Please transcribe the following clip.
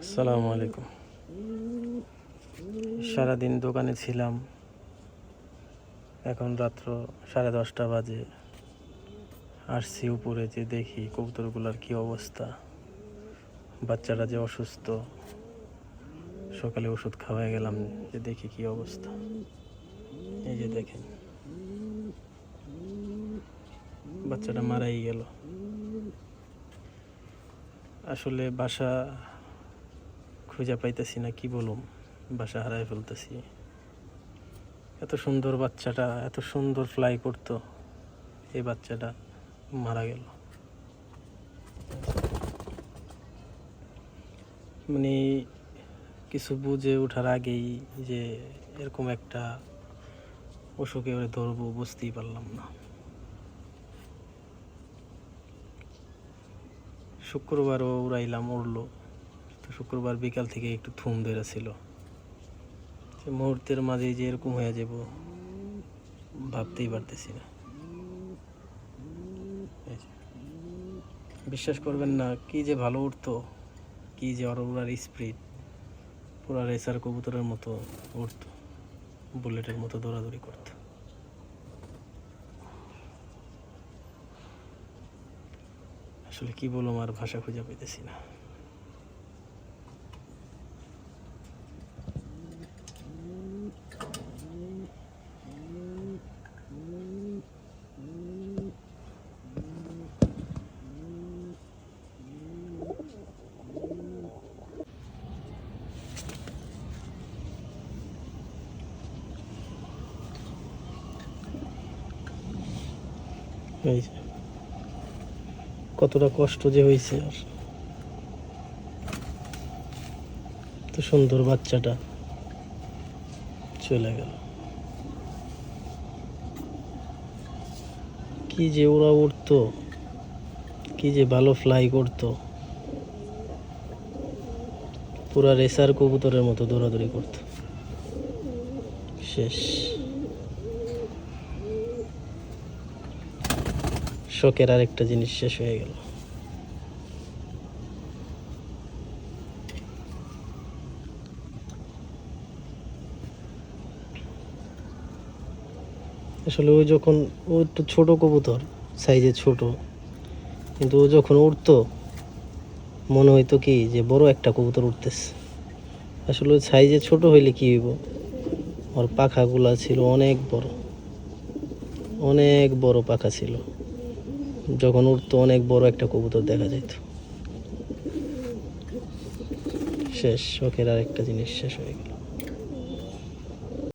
আসসালামু আলাইকুম। সারাদিন দোকানে ছিলাম, এখন রাত্র 10:30 বাজে। আসছি উপরে, যে দেখি কবুতরগুলোর কি অবস্থা। বাচ্চারা যে অসুস্থ, সকালে ওষুধ খাওয়াই গেলাম, যে দেখি কি অবস্থা। এই যে দেখেন, বাচ্চাটা মারাই গেল। আসলে বাসা খুঁজে পাইতেছি না, কি বলুম, বাসা হারাই ফেলতেছি। এত সুন্দর বাচ্চাটা, এত সুন্দর ফ্লাই করতো, এই বাচ্চাটা মারা গেল। মানে কিছু বুঝে ওঠার আগেই যে এরকম একটা অসুখে ওরে ধরবো, বুঝতেই পারলাম না। শুক্রবারও উড়াইলাম, উড়লো। তো শুক্রবার বিকাল থেকে একটু থুম ধরেছিল। মুহূর্তের মাঝে যে এরকম হয়ে যাব ভাবতেই পারতেছি না। বিশ্বাস করবেন না, কি যে ভালো উঠতো, কি যে উড়ার স্পিড, পুরা রেসার কবুতরের মতো উঠতো, বুলেটের মতো দৌড়াদৌড়ি করতো। আসলে কি বলবো, আর ভাষা খুঁজে পেতেছি না। এই যে কতটা কষ্ট যে হয়েছে, আর তো সুন্দর বাচ্চাটা চলে গেল। কি যে ওরা উঠতো, কি যে ভালো ফ্লাই করতো, পুরা রেসার কবুতরের মতো দৌড়াদৌড়ি করতো। শেষ, শখের আরেকটা জিনিস শেষ হয়ে গেল। আসলে ও যখন, ও একটু ছোট কবুতর, সাইজে ছোট, কিন্তু ও যখন উঠতো মনে হইতো কি যে বড় একটা কবুতর উঠতেছে। আসলে সাইজে ছোট হইলে কি হইব, ওর পাখাগুলা ছিল অনেক বড়, অনেক বড় পাখা ছিল। যখন উঠতো অনেক বড় একটা কবুতর দেখা যেত। শেষ, শখের আরেকটা জিনিস শেষ হয়ে গেল।